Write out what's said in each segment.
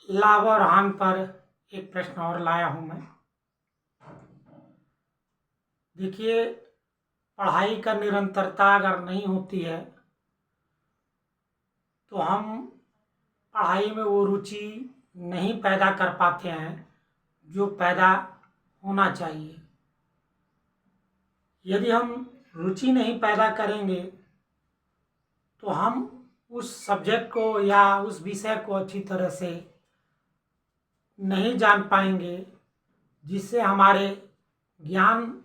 लाभ और हानि पर एक प्रश्न और लाया हूं मैं। देखिए, पढ़ाई का निरंतरता अगर नहीं होती है तो हम पढ़ाई में वो रुचि नहीं पैदा कर पाते हैं जो पैदा होना चाहिए। यदि हम रुचि नहीं पैदा करेंगे तो हम उस सब्जेक्ट को या उस विषय को अच्छी तरह से नहीं जान पाएंगे, जिससे हमारे ज्ञान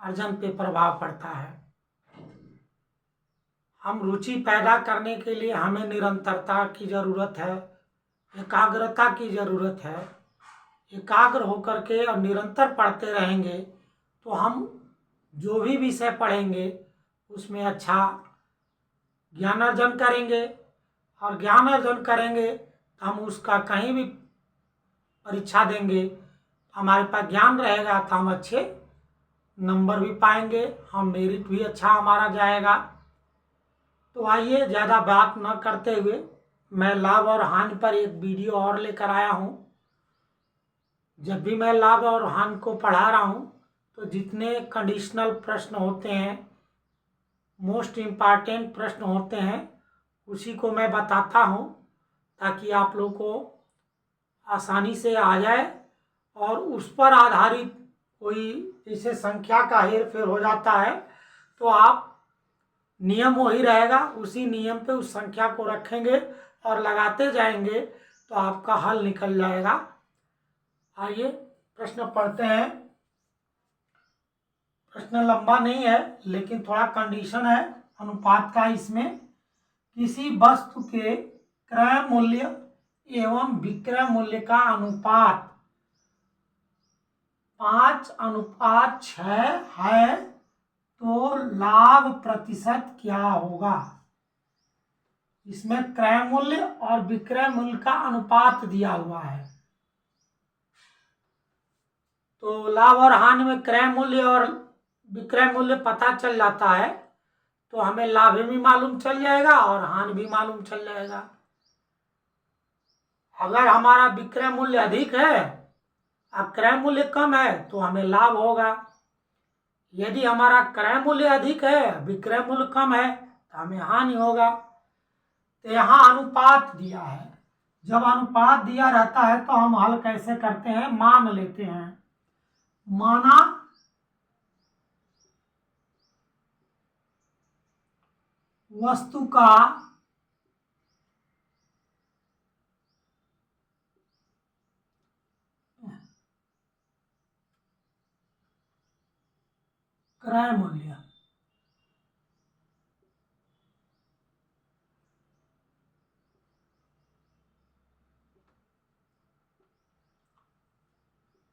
अर्जन पे प्रभाव पड़ता है। हम रुचि पैदा करने के लिए हमें निरंतरता की ज़रूरत है, एकाग्रता की ज़रूरत है। एकाग्र होकर के और निरंतर पढ़ते रहेंगे तो हम जो भी विषय पढ़ेंगे उसमें अच्छा ज्ञान अर्जन करेंगे, और ज्ञान अर्जन करेंगे तो हम उसका कहीं भी परीक्षा देंगे, हमारे पास ज्ञान रहेगा तो हम अच्छे नंबर भी पाएंगे, हम मेरिट भी अच्छा हमारा जाएगा। तो आइए, ज़्यादा बात न करते हुए मैं लाभ और हानि पर एक वीडियो और लेकर आया हूँ। जब भी मैं लाभ और हानि को पढ़ा रहा हूँ तो जितने कंडीशनल प्रश्न होते हैं, मोस्ट इम्पॉर्टेंट प्रश्न होते हैं, उसी को मैं बताता हूँ ताकि आप लोग को आसानी से आ जाए। और उस पर आधारित कोई जैसे संख्या का हेर फेर हो जाता है तो आप नियम वही रहेगा, उसी नियम पे उस संख्या को रखेंगे और लगाते जाएंगे तो आपका हल निकल जाएगा। आइए प्रश्न पढ़ते हैं। प्रश्न लंबा नहीं है लेकिन थोड़ा कंडीशन है अनुपात का। इसमें किसी वस्तु के क्रय मूल्य एवं विक्रय मूल्य का अनुपात 5:6 है तो लाभ प्रतिशत क्या होगा। इसमें क्रय मूल्य और विक्रय मूल्य का अनुपात दिया हुआ है। तो लाभ और हानि में क्रय मूल्य और विक्रय मूल्य पता चल जाता है तो हमें लाभ भी मालूम चल जाएगा और हानि भी मालूम चल जाएगा। अगर हमारा विक्रय मूल्य अधिक है और क्रय मूल्य कम है तो हमें लाभ होगा। यदि हमारा क्रय मूल्य अधिक है, विक्रय मूल्य कम है, तो हमें हानि होगा। तो यहाँ अनुपात दिया है। जब अनुपात दिया रहता है तो हम हल कैसे करते हैं, मान लेते हैं। माना वस्तु का क्रय मूल्य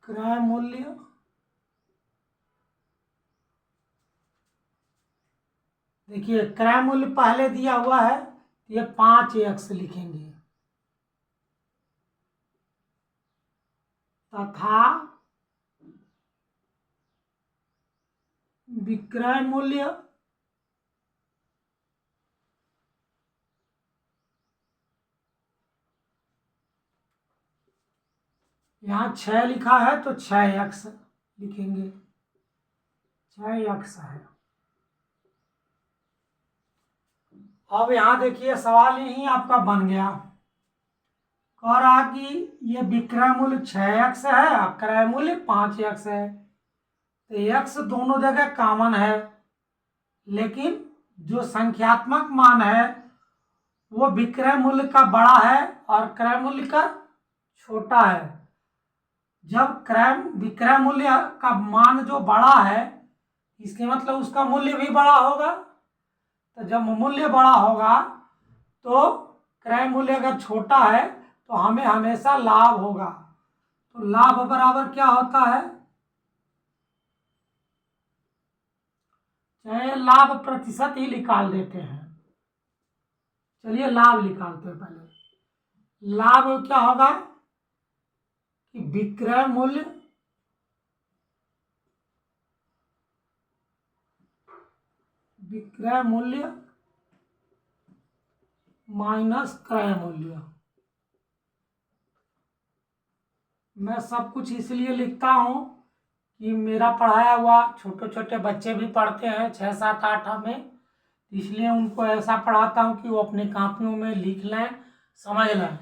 क्रय मूल्य देखिए, क्रय मूल्य पहले दिया हुआ है, ये 5x लिखेंगे तथा विक्रय मूल्य यहाँ 6 लिखा है तो 6x लिखेंगे, 6x है। अब यहाँ देखिए, सवाल यही आपका बन गया। कह रहा कि ये विक्रय मूल्य 6x है और क्रय मूल्य 5x है, तो x दोनों जगह कॉमन है, लेकिन जो संख्यात्मक मान है वो विक्रय मूल्य का बड़ा है और क्रय मूल्य का छोटा है। जब विक्रय मूल्य का मान जो बड़ा है, इसके मतलब उसका मूल्य भी बड़ा होगा। तो जब मूल्य बड़ा होगा तो क्रय मूल्य अगर छोटा है तो हमें हमेशा लाभ होगा। तो लाभ बराबर क्या होता है, चाहे लाभ प्रतिशत ही निकाल देते हैं। चलिए लाभ निकालते हैं। पहले लाभ क्या होगा कि विक्रय मूल्य माइनस क्रय मूल्य। मैं सब कुछ इसलिए लिखता हूँ कि मेरा पढ़ाया हुआ छोटे छोटे बच्चे भी पढ़ते हैं 6, 7, 8 में, इसलिए उनको ऐसा पढ़ाता हूँ कि वो अपनी कॉपियों में लिख लें, समझ लें।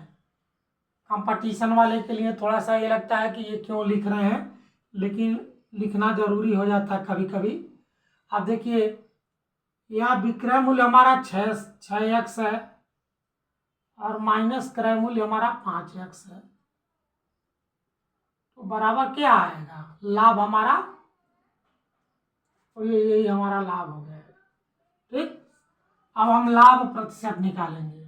कंपटीशन वाले के लिए थोड़ा सा ये लगता है कि ये क्यों लिख रहे हैं, लेकिन लिखना जरूरी हो जाता है कभी कभी। अब देखिए यहाँ विक्रय मूल्य हमारा 6x है और माइनस क्रय मूल्य हमारा 5x है, तो बराबर क्या आएगा, लाभ हमारा, और यही हमारा लाभ हो गया है। ठीक, अब हम लाभ प्रतिशत निकालेंगे।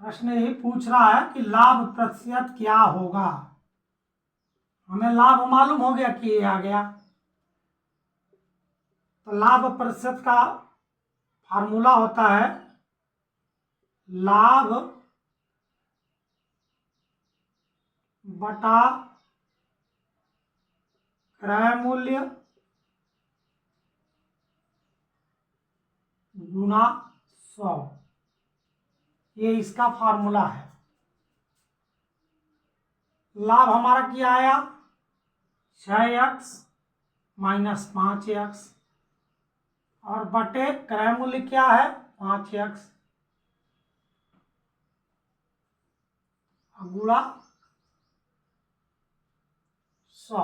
प्रश्न यही पूछ रहा है कि लाभ प्रतिशत क्या होगा। हमें लाभ मालूम हो गया कि ये आ गया, तो लाभ प्रतिशत का फार्मूला होता है लाभ बटा क्रय मूल्य गुना 100, ये इसका फार्मूला है। लाभ हमारा क्या आया, 6x माइनस 5x, और बटे क्रय मूल्य क्या है 5x गुणा 100।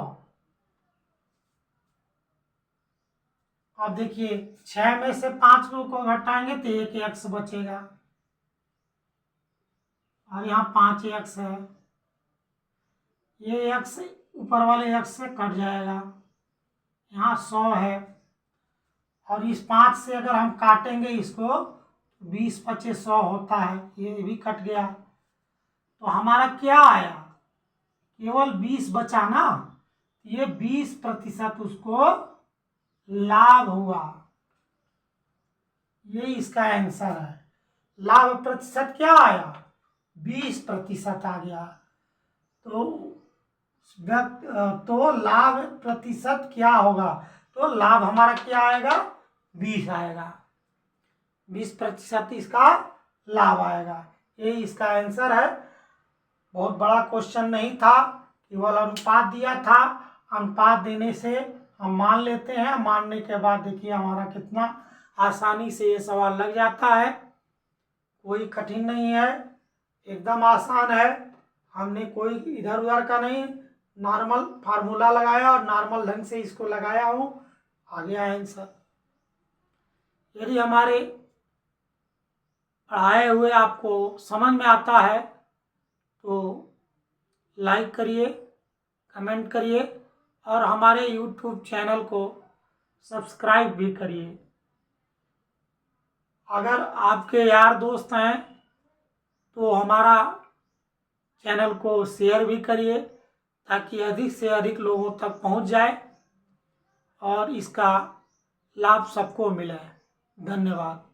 अब देखिए 6 में से 5 को घटाएंगे तो 1x बचेगा, और यहाँ 5x है, ये x ऊपर वाले x से कट जाएगा, यहाँ 100 है, और इस 5 से अगर हम काटेंगे इसको 20 25 100 होता है, ये भी कट गया, तो हमारा क्या आया, केवल 20 बचा ना, ये 20% उसको लाभ हुआ, ये इसका आंसर है। लाभ प्रतिशत क्या आया, 20% आ गया। तो लाभ प्रतिशत क्या होगा, तो लाभ हमारा क्या आएगा 20 आएगा, 20% इसका लाभ आएगा, ये इसका आंसर है। बहुत बड़ा क्वेश्चन नहीं था, केवल अनुपात दिया था, अनुपात देने से हम मान लेते हैं, मानने के बाद देखिए हमारा कितना आसानी से ये सवाल लग जाता है, कोई कठिन नहीं है, एकदम आसान है। हमने कोई इधर उधर का नहीं, नॉर्मल फार्मूला लगाया और नॉर्मल ढंग से इसको लगाया हूँ, आ गया आंसर। यदि हमारे पढ़ाए हुए आपको समझ में आता है तो लाइक करिए, कमेंट करिए, और हमारे YouTube चैनल को सब्सक्राइब भी करिए। अगर आपके यार दोस्त हैं तो हमारा चैनल को शेयर भी करिए, ताकि अधिक से अधिक लोगों तक पहुंच जाए और इसका लाभ सबको मिले। धन्यवाद।